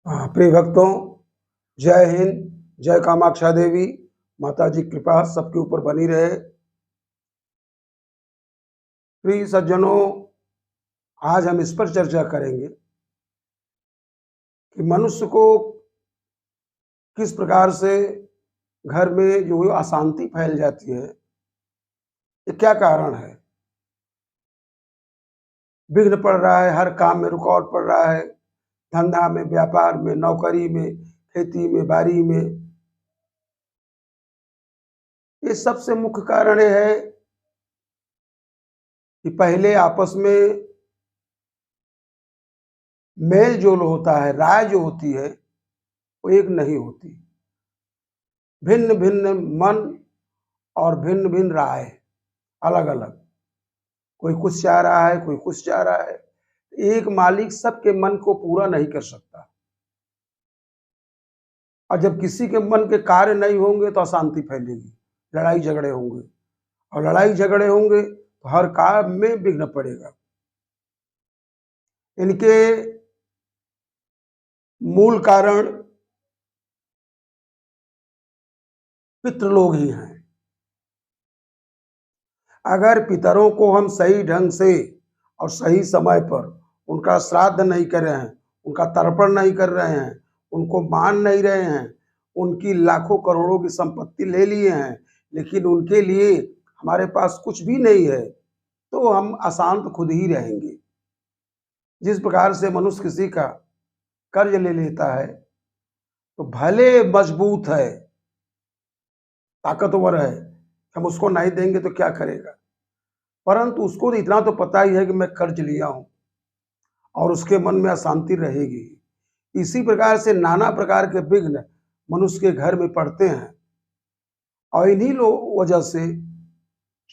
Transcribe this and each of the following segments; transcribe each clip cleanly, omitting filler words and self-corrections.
प्रिय भक्तों, जय हिंद, जय कामाक्षा देवी। माता जी की कृपा सबके ऊपर बनी रहे। प्रिय सज्जनों, आज हम इस पर चर्चा करेंगे कि मनुष्य को किस प्रकार से घर में जो अशांति फैल जाती है, ये क्या कारण है। विघ्न पड़ रहा है, हर काम में रुकावट पड़ रहा है, धंधा में, व्यापार में, नौकरी में, खेती में, बाड़ी में। ये सबसे मुख्य कारण ये है कि पहले आपस में मेल जोल होता है, राय जो होती है वो एक नहीं होती। भिन्न भिन्न मन और भिन्न भिन्न राय, अलग अलग। कोई कुछ चाह रहा है, कोई कुछ चाह रहा है। एक मालिक सबके मन को पूरा नहीं कर सकता, और जब किसी के मन के कार्य नहीं होंगे तो अशांति फैलेगी, लड़ाई झगड़े होंगे, और लड़ाई झगड़े होंगे तो हर काम में विघ्न पड़ेगा। इनके मूल कारण पितृलोग ही हैं। अगर पितरों को हम सही ढंग से और सही समय पर उनका श्राद्ध नहीं कर रहे हैं, उनका तर्पण नहीं कर रहे हैं, उनको मान नहीं रहे हैं, उनकी लाखों करोड़ों की संपत्ति ले लिए हैं, लेकिन उनके लिए हमारे पास कुछ भी नहीं है, तो हम अशांत खुद ही रहेंगे। जिस प्रकार से मनुष्य किसी का कर्ज ले लेता है, तो भले मजबूत है, ताकतवर है, हम उसको नहीं देंगे तो क्या करेगा, परंतु उसको तो इतना तो पता ही है कि मैं कर्ज लिया हूं, और उसके मन में अशांति रहेगी। इसी प्रकार से नाना प्रकार के विघ्न मनुष्य के घर में पड़ते हैं, और इन्हीं लोग वजह से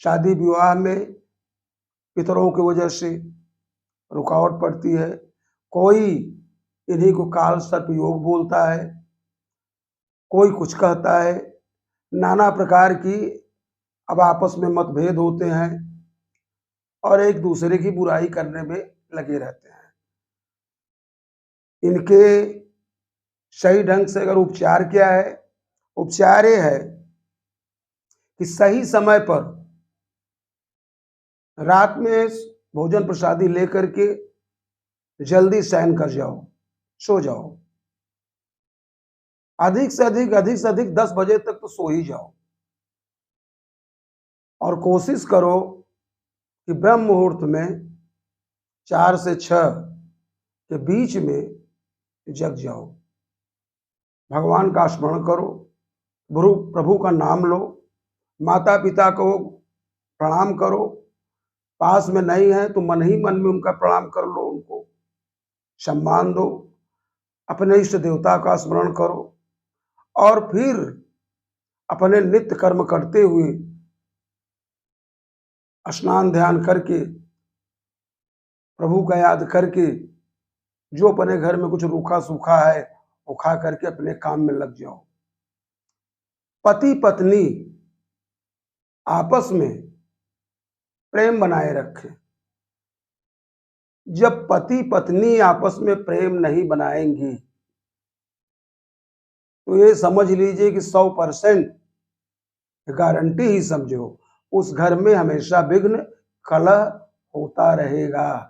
शादी विवाह में पितरों की वजह से रुकावट पड़ती है। कोई इन्हीं को काल सर्प योग बोलता है, कोई कुछ कहता है, नाना प्रकार की अब आपस में मतभेद होते हैं और एक दूसरे की बुराई करने में लगे रहते हैं। इनके सही ढंग से अगर उपचार क्या है, उपचार ये है कि सही समय पर रात में भोजन प्रसादी लेकर के जल्दी शयन कर जाओ, सो जाओ। अधिक से अधिक 10 बजे तक तो सो ही जाओ, और कोशिश करो कि ब्रह्म मुहूर्त में 4 से 6 के बीच में जग जाओ। भगवान का स्मरण करो, प्रभु का नाम लो, माता पिता को प्रणाम करो। पास में नहीं है तो मन ही मन में उनका प्रणाम कर लो, उनको सम्मान दो। अपने इष्ट देवता का स्मरण करो, और फिर अपने नित्य कर्म करते हुए स्नान ध्यान करके, प्रभु का याद करके, जो अपने घर में कुछ रूखा सूखा है वो खा करके अपने काम में लग जाओ। पति पत्नी आपस में प्रेम बनाए रखें। जब पति पत्नी आपस में प्रेम नहीं बनाएंगी तो ये समझ लीजिए कि 100% गारंटी ही समझो, उस घर में हमेशा विघ्न कलह होता रहेगा।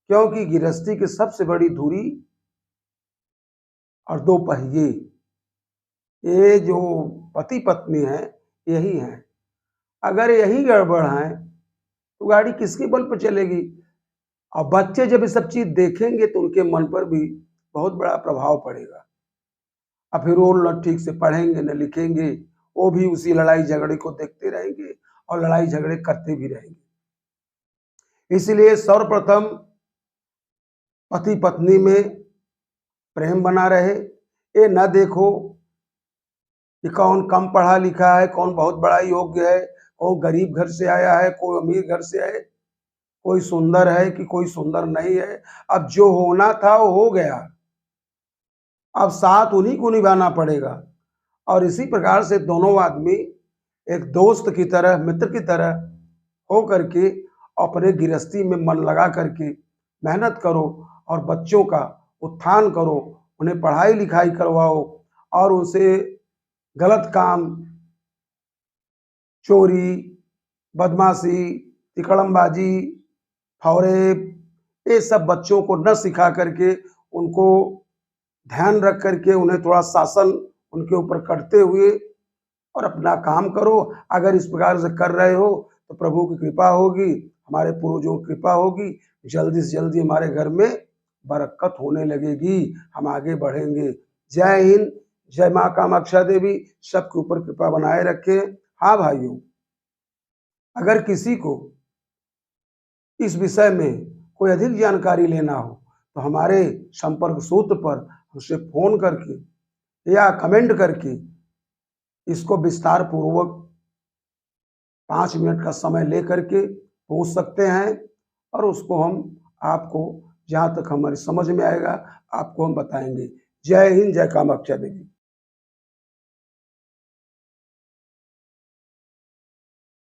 क्योंकि गृहस्थी की सबसे बड़ी धुरी और 2 पहिए, ये जो पति पत्नी है यही है। अगर यही गड़बड़ है तो गाड़ी किसके बल पर चलेगी। और बच्चे जब ये सब चीज देखेंगे तो उनके मन पर भी बहुत बड़ा प्रभाव पड़ेगा। और फिर वो न ठीक से पढ़ेंगे न लिखेंगे, वो भी उसी लड़ाई झगड़े को देखते रहेंगे और लड़ाई झगड़े करते भी रहेंगे। इसलिए सर्वप्रथम पति पत्नी में प्रेम बना रहे। ये न देखो कि कौन कम पढ़ा लिखा है, कौन बहुत बड़ा योग्य है, कौन गरीब घर से आया है, कोई अमीर घर से आए, कोई सुंदर है कि कोई सुंदर नहीं है। अब जो होना था वो हो गया, अब साथ उन्हीं को निभाना पड़ेगा। और इसी प्रकार से दोनों आदमी एक दोस्त की तरह, मित्र की तरह हो करके अपने गृहस्थी में मन लगा करके मेहनत करो और बच्चों का उत्थान करो, उन्हें पढ़ाई लिखाई करवाओ और उनसे गलत काम, चोरी, बदमाशी, तिकड़मबाजी, फौरेब, ये सब बच्चों को न सिखा करके उनको ध्यान रख करके उन्हें थोड़ा शासन उनके ऊपर करते हुए और अपना काम करो। अगर इस प्रकार से कर रहे हो तो प्रभु की कृपा होगी, हमारे पूर्वजों की कृपा होगी, जल्दी से जल्दी हमारे घर में बरकत होने लगेगी, हम आगे बढ़ेंगे। जय हिंद, जय माँ कामाक्षा देवी सबके ऊपर कृपा बनाए रखे। हाँ भाइयों, अगर किसी को इस विषय में कोई अधिक जानकारी लेना हो तो हमारे संपर्क सूत्र पर हमसे फोन करके या कमेंट करके इसको विस्तार पूर्वक 5 मिनट का समय ले करके पूछ सकते हैं और उसको हम आपको जहाँ तक हमारी समझ में आएगा आपको हम बताएंगे। जय हिंद, जय कामाक्षा देवी।